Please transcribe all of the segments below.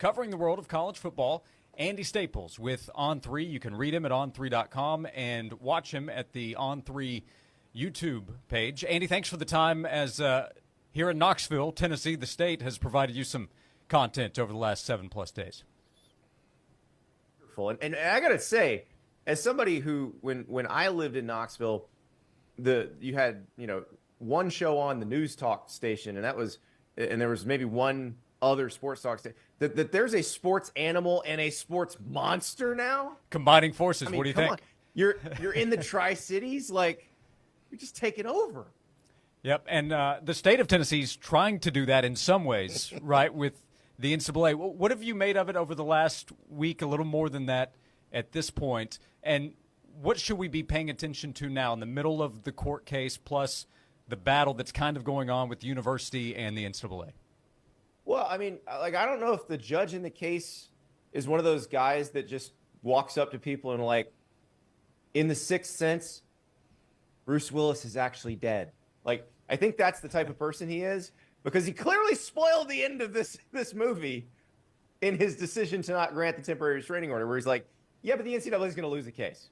covering the world of college football, Andy Staples with On3. You can read him at on3.com and watch him at the On3 YouTube page. Andy, thanks for the time. As here in Knoxville, Tennessee, the state has provided you some content over the last 7+ days. And I got to say, as somebody who, when I lived in Knoxville, you had, one show on the news talk station, and there was maybe one other sports talk station, that there's a sports animal and a sports monster now. Combining forces. I mean, what do you think? On. You're in the Tri-Cities, like, you're just taking over. Yep, and the state of Tennessee is trying to do that in some ways, right, with the NCAA. What have you made of it over the last week, a little more than that at this point? And what should we be paying attention to now in the middle of the court case plus the battle that's kind of going on with the university and the NCAA? Well, I mean, I don't know if the judge in the case is one of those guys that just walks up to people and like, in the sixth sense, Bruce Willis is actually dead. Like, I think that's the type of person he is, because he clearly spoiled the end of this movie in his decision to not grant the temporary restraining order, where he's like, yeah, but the NCAA is going to lose the case.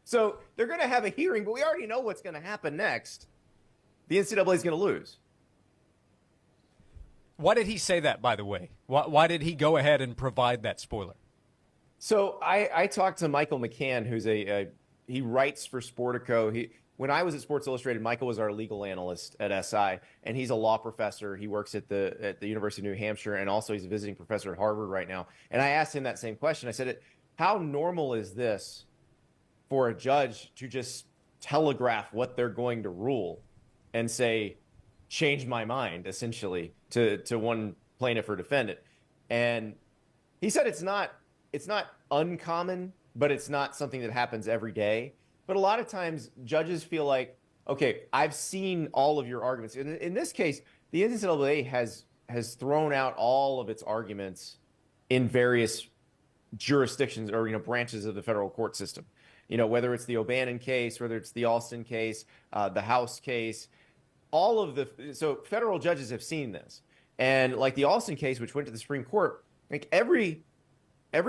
So they're going to have a hearing, but we already know what's going to happen next. The NCAA is going to lose. Why did he say that, by the way? Why did he go ahead and provide that spoiler? So I talked to Michael McCann, who's he writes for Sportico. When I was at Sports Illustrated, Michael was our legal analyst at SI, and he's a law professor. He works at the University of New Hampshire, and also he's a visiting professor at Harvard right now. And I asked him that same question. I said, how normal is this for a judge to just telegraph what they're going to rule and say, change my mind, essentially, to one plaintiff or defendant? And he said it's not uncommon, but it's not something that happens every day. But a lot of times judges feel like, okay, I've seen all of your arguments. In this case, the NCAA has thrown out all of its arguments in various jurisdictions or branches of the federal court system. Whether it's the O'Bannon case, whether it's the Alston case, the House case, so federal judges have seen this. And like the Alston case, which went to the Supreme Court, like every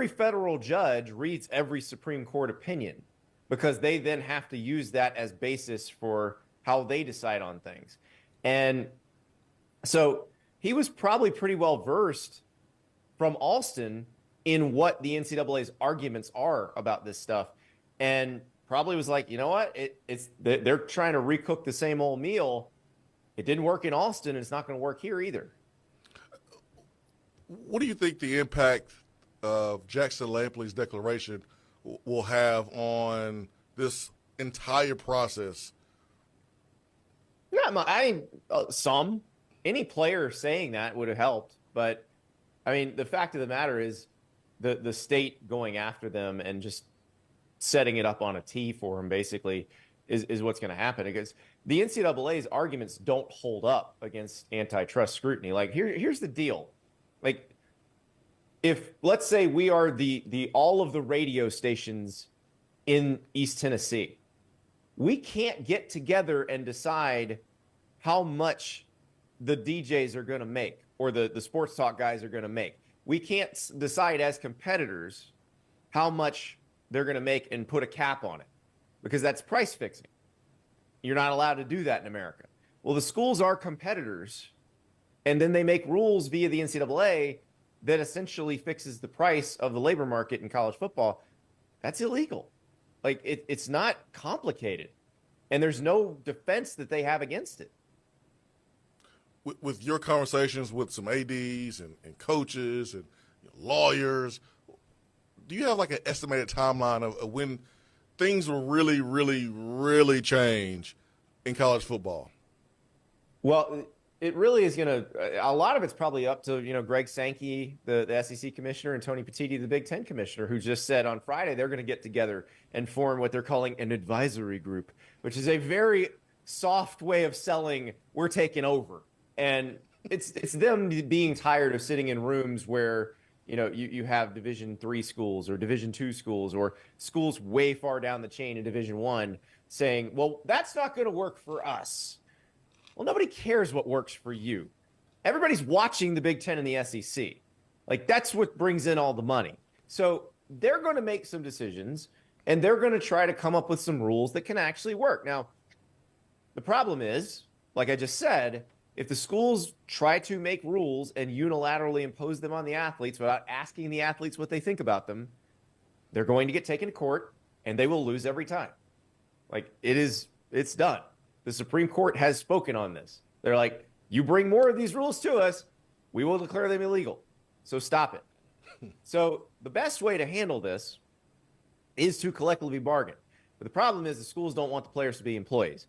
federal judge reads every Supreme Court opinion, because they then have to use that as basis for how they decide on things. And so he was probably pretty well versed from Alston in what the NCAA's arguments are about this stuff, and probably was like, you know what, they're trying to recook the same old meal. It didn't work in Alston, and it's not going to work here either. What do you think the impact of Jackson Lampley's declaration will have on this entire process? Some. Any player saying that would have helped. But, I mean, the fact of the matter is the state going after them and just setting it up on a tee for them, basically, is what's going to happen. Because the NCAA's arguments don't hold up against antitrust scrutiny. Like, here's the deal. Like, if, let's say, we are the all of the radio stations in East Tennessee, we can't get together and decide how much the DJs are going to make or the sports talk guys are going to make. We can't decide as competitors how much they're going to make and put a cap on it, because that's price fixing. You're not allowed to do that in America. Well, the schools are competitors, and then they make rules via the NCAA that essentially fixes the price of the labor market in college football. That's illegal. Like, it's not complicated, and there's no defense that they have against it. With your conversations with some ADs and coaches and lawyers, do you have like an estimated timeline of when things will really, really, really change in college football? Well, it really is going to – a lot of it's probably up to, Greg Sankey, the SEC commissioner, and Tony Petitti, the Big Ten commissioner, who just said on Friday they're going to get together and form what they're calling an advisory group, which is a very soft way of selling we're taking over. And it's them being tired of sitting in rooms where, you have Division III schools or Division II schools or schools way far down the chain in Division I saying, well, that's not going to work for us. Well, nobody cares what works for you. Everybody's watching the Big Ten and the SEC. Like, that's what brings in all the money. So they're going to make some decisions, and they're going to try to come up with some rules that can actually work. Now, the problem is, like I just said, if the schools try to make rules and unilaterally impose them on the athletes without asking the athletes what they think about them, they're going to get taken to court, and they will lose every time. Like, it's done. The Supreme Court has spoken on this. They're like, you bring more of these rules to us, we will declare them illegal. So stop it. So the best way to handle this is to collectively bargain. But the problem is the schools don't want the players to be employees.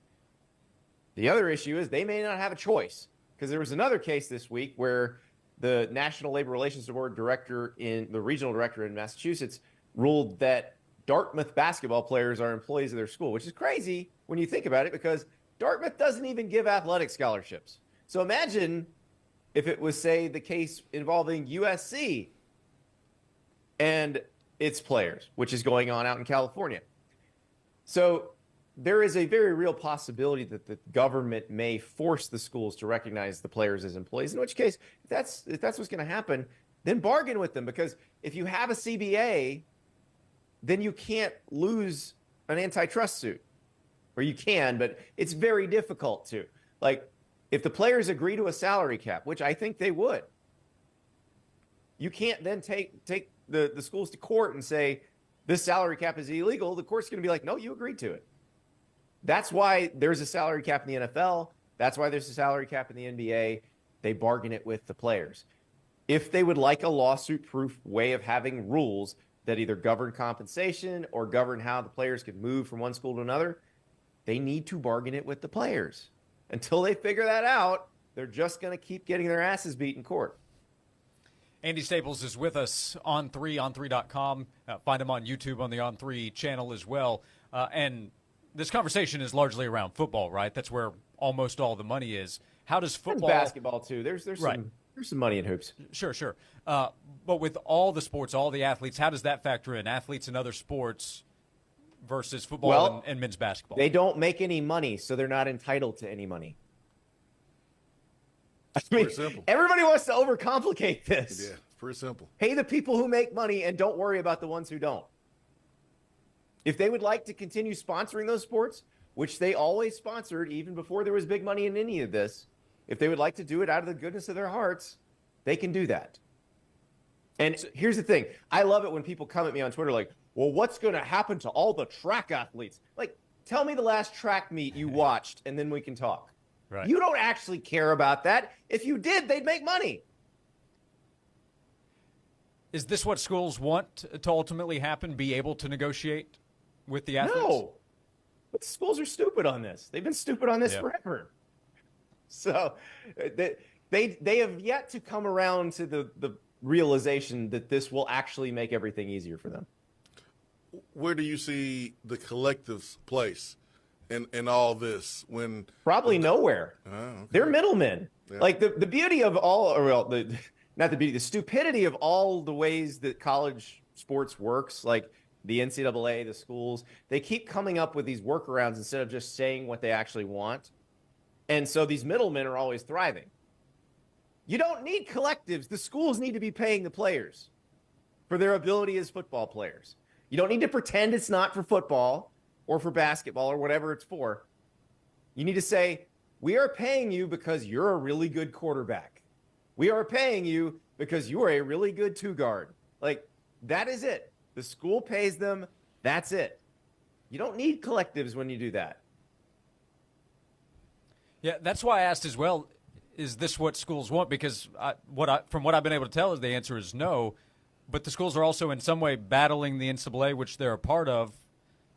The other issue is they may not have a choice, because there was another case this week where the National Labor Relations Board director the regional director in Massachusetts ruled that Dartmouth basketball players are employees of their school, which is crazy when you think about it, because Dartmouth doesn't even give athletic scholarships. So imagine if it was, say, the case involving USC and its players, which is going on out in California. So there is a very real possibility that the government may force the schools to recognize the players as employees, in which case, if that's what's going to happen, then bargain with them, because if you have a CBA, then you can't lose an antitrust suit. Or you can, but it's very difficult to. Like, if the players agree to a salary cap, which I think they would, you can't then take the schools to court and say, this salary cap is illegal. The court's going to be like, no, you agreed to it. That's why there's a salary cap in the NFL. That's why there's a salary cap in the NBA. They bargain it with the players. If they would like a lawsuit-proof way of having rules that either govern compensation or govern how the players can move from one school to another, they need to bargain it with the players. Until they figure that out, they're just going to keep getting their asses beat in court. Andy Staples is with us on 3, on3.com. Find him on YouTube on the On3 channel as well. And this conversation is largely around football, right? That's where almost all the money is. How does football... There's basketball, too. There's right. There's some money in hoops. Sure. But with all the sports, all the athletes, how does that factor in? Athletes in other sports versus football and men's basketball. They don't make any money, so they're not entitled to any money. I mean, everybody wants to overcomplicate this. Yeah, it's pretty simple. Pay the people who make money and don't worry about the ones who don't. If they would like to continue sponsoring those sports, which they always sponsored even before there was big money in any of this, if they would like to do it out of the goodness of their hearts, they can do that. And here's the thing. I love it when people come at me on Twitter like, well, what's going to happen to all the track athletes? Like, tell me the last track meet you watched, and then we can talk. Right. You don't actually care about that. If you did, they'd make money. Is this what schools want to ultimately happen, be able to negotiate with the athletes? No. But schools are stupid on this. They've been stupid on this forever. So they have yet to come around to the realization that this will actually make everything easier for them. Where do you see the collective's place in all this? Probably nowhere. Okay. They're middlemen. Yeah. Like the beauty of all, or well, the stupidity of all the ways that college sports works, like the NCAA, the schools, they keep coming up with these workarounds instead of just saying what they actually want. And so these middlemen are always thriving. You don't need collectives. The schools need to be paying the players for their ability as football players. You don't need to pretend it's not for football or for basketball or whatever it's for. You need to say, we are paying you because you're a really good quarterback. We are paying you because you are a really good two-guard. Like, that is it. The school pays them. That's it. You don't need collectives when you do that. Yeah, that's why I asked as well, is this what schools want? Because from what I've been able to tell, the answer is no. But the schools are also in some way battling the NCAA, which they're a part of,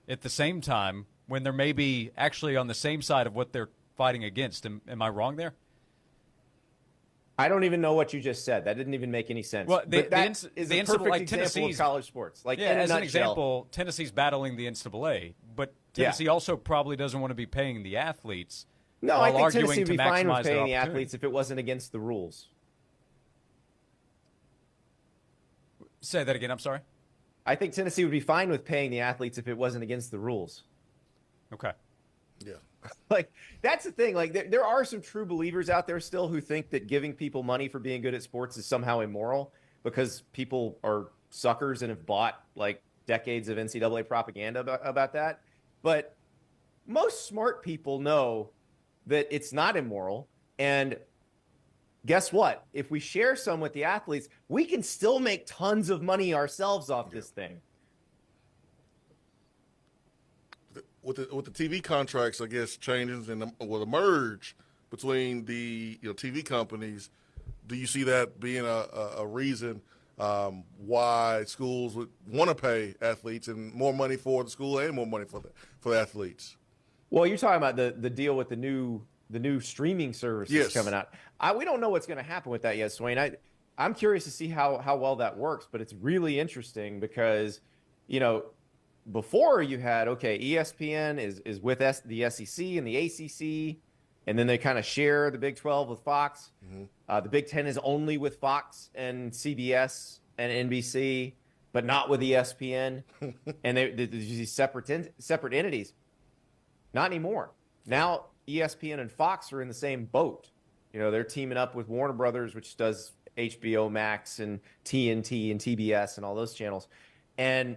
at the same time, when they're maybe actually on the same side of what they're fighting against. Am I wrong there? I don't even know what you just said. That didn't even make any sense. Well, that is a perfect like example of college sports. Like, yeah, in a as nutshell, an example, Tennessee's battling the NCAA, but Tennessee also probably doesn't want to be paying the athletes. No, I think arguing Tennessee would be to fine with maximize paying their the opportunity. athletes if it wasn't against the rules. Say that again. I'm sorry. I think Tennessee would be fine with paying the athletes if it wasn't against the rules. Okay. Yeah. Like, that's the thing. Like, there are some true believers out there still who think that giving people money for being good at sports is somehow immoral. because people are suckers and have bought like decades of NCAA propaganda about that. But most smart people know that it's not immoral. And guess what? If we share some with the athletes, we can still make tons of money ourselves off this thing. With the TV contracts, I guess changes and with a merge between the TV companies, do you see that being a reason why schools would want to pay athletes and more money for the school and more money for the athletes? Well, you're talking about the deal with the new streaming services coming out. We don't know what's going to happen with that yet, Swain. I'm curious to see how well that works, but it's really interesting because, before you had, ESPN is with the SEC and the ACC, and then they kind of share the Big 12 with Fox. Mm-hmm. The Big 10 is only with Fox and CBS and NBC, but not with ESPN. And there's these separate entities. Not anymore. Now ESPN and Fox are in the same boat. They're teaming up with Warner Brothers, which does HBO Max and TNT and TBS and all those channels. And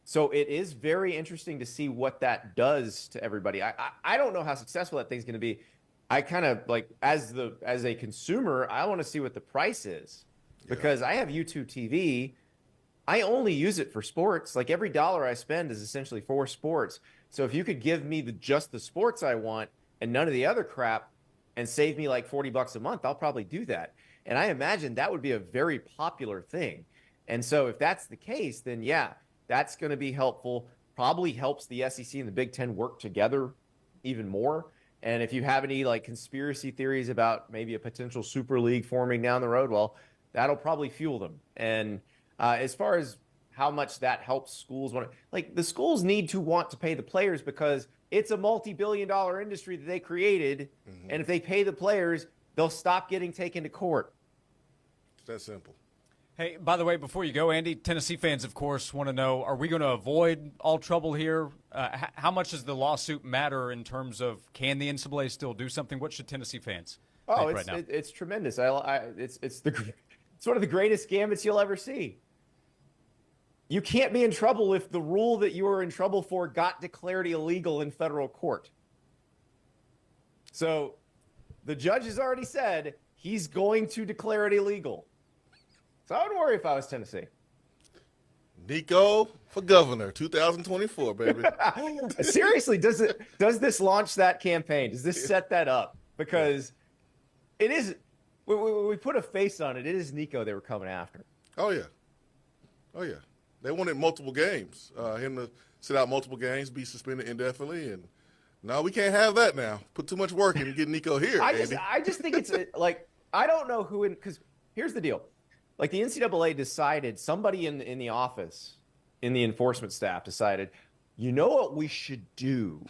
so it is very interesting to see what that does to everybody. I don't know how successful that thing's going to be. I kind of like, as a consumer, I want to see what the price is, because I have YouTube TV. I only use it for sports. Like, every dollar I spend is essentially for sports. So if you could give me just the sports I want and none of the other crap and save me like $40 a month, I'll probably do that. And I imagine that would be a very popular thing. And so if that's the case, then that's going to be helpful. Probably helps the SEC and the Big Ten work together even more. And if you have any like conspiracy theories about maybe a potential super league forming down the road, well, that'll probably fuel them. And as far as how much that helps schools, the schools need to want to pay the players, because it's a multi-billion-dollar industry that they created. Mm-hmm. And if they pay the players, they'll stop getting taken to court. It's that simple. Hey, by the way, before you go, Andy, Tennessee fans, of course, want to know, are we going to avoid all trouble here? How much does the lawsuit matter in terms of, can the NCAA still do something? What should Tennessee fans think right now? It's tremendous. It's one of the greatest gambits you'll ever see. You can't be in trouble if the rule that you were in trouble for got declared illegal in federal court. So the judge has already said he's going to declare it illegal. So I wouldn't worry if I was Tennessee. Nico for governor, 2024, baby. Seriously, does this launch that campaign? Does this set that up? Because it is. We put a face on it. It is Nico they were coming after. Oh yeah. They wanted multiple games. Him to sit out multiple games, be suspended indefinitely, and no, we can't have that now. Put too much work in to get Nico here. I just think it's like, I don't know who because here's the deal. Like, the NCAA decided, somebody in the office, in the enforcement staff decided, what we should do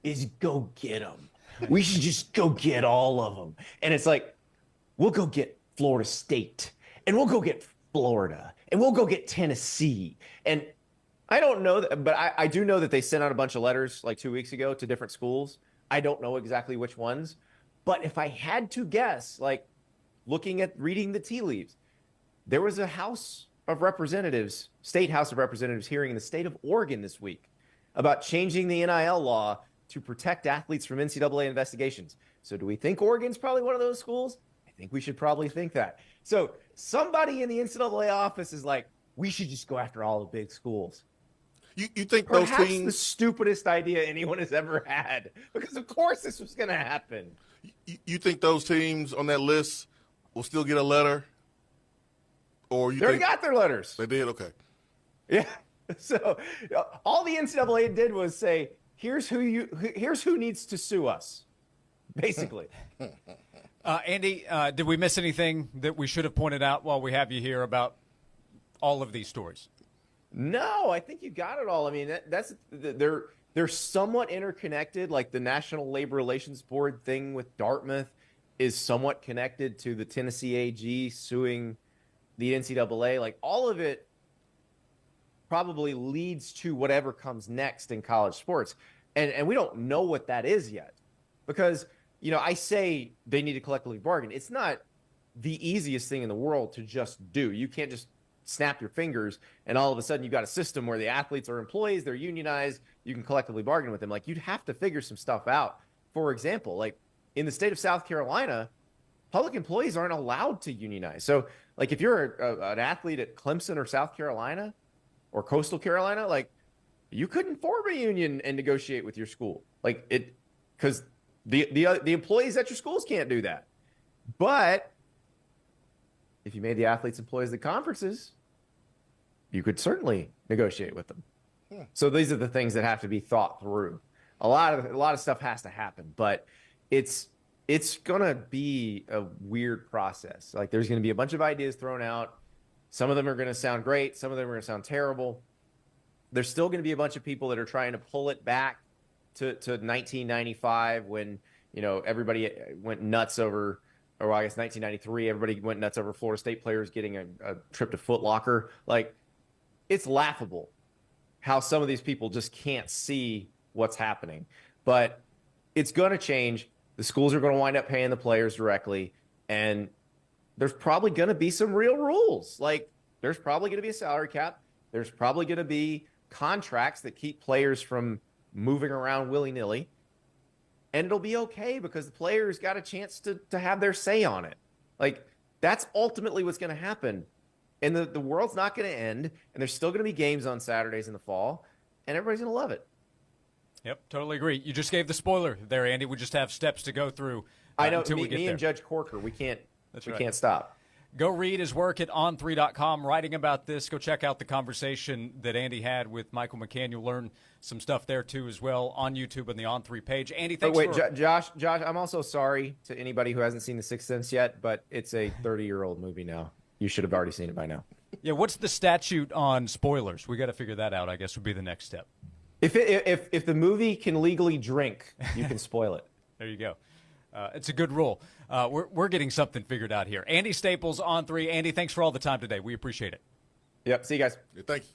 is go get them. We should just go get all of them. And it's like, we'll go get Florida State, and we'll go get Florida, and we'll go get Tennessee. And I don't know, but I do know that they sent out a bunch of letters like 2 weeks ago to different schools. I don't know exactly which ones. But if I had to guess, like, reading the tea leaves, there was a state House of Representatives hearing in the state of Oregon this week about changing the NIL law to protect athletes from NCAA investigations. So do we think Oregon's probably one of those schools? I think we should probably think that. So somebody in the NCAA office is like, we should just go after all the big schools. You think Perhaps those teams? The stupidest idea anyone has ever had, because of course this was going to happen. You think those teams on that list will still get a letter? Or you they already got their letters. They did? Okay. Yeah. So all the NCAA did was say, here's who needs to sue us, basically. Andy, did we miss anything that we should have pointed out while we have you here about all of these stories? No, I think you got it all. I mean, they're somewhat interconnected. Like, the National Labor Relations Board thing with Dartmouth is somewhat connected to the Tennessee AG suing the NCAA. Like, all of it probably leads to whatever comes next in college sports. And we don't know what that is yet, because, I say they need to collectively bargain. It's not the easiest thing in the world to just do. You can't just snap your fingers and all of a sudden you've got a system where the athletes are employees, they're unionized, you can collectively bargain with them. Like, you'd have to figure some stuff out. For example, like in the state of South Carolina, public employees aren't allowed to unionize. So like if you're an athlete at Clemson or South Carolina or Coastal Carolina, like you couldn't form a union and negotiate with your school. Like it, because the employees at your schools can't do that. But if you made the athletes employees of the conferences, you could certainly negotiate with them. So these are the things that have to be thought through. A lot of stuff has to happen, but it's gonna be a weird process. Like there's gonna be a bunch of ideas thrown out. Some of them are gonna sound great. Some of them are gonna sound terrible. There's still gonna be a bunch of people that are trying to pull it back to 1995 when, you know, everybody went nuts over, or I guess 1993, everybody went nuts over Florida State players getting a trip to Foot Locker. Like, it's laughable how some of these people just can't see what's happening. But it's going to change. The schools are going to wind up paying the players directly. And there's probably going to be some real rules. Like, there's probably going to be a salary cap. There's probably going to be contracts that keep players from moving around willy-nilly. And it'll be okay because the players got a chance to have their say on it. Like, that's ultimately what's going to happen. And the world's not going to end, and there's still going to be games on Saturdays in the fall, and everybody's going to love it. Yep, totally agree. You just gave the spoiler there, Andy. We just have steps to go through. I know. Until we get me there. and Judge Corker, we can't stop. Go read his work at On3.com, writing about this. Go check out the conversation that Andy had with Michael McCann. You'll learn some stuff there, too, as well, on YouTube and the On3 page. Andy, thanks Josh, I'm also sorry to anybody who hasn't seen The Sixth Sense yet, but it's a 30-year-old movie now. You should have already seen it by now. Yeah, what's the statute on spoilers? We got to figure that out, I guess, would be the next step. If the movie can legally drink, you can spoil it. There you go. It's a good rule. We're getting something figured out here. Andy Staples, On3. Andy, thanks for all the time today. We appreciate it. Yep. See you guys. Yeah, thank you.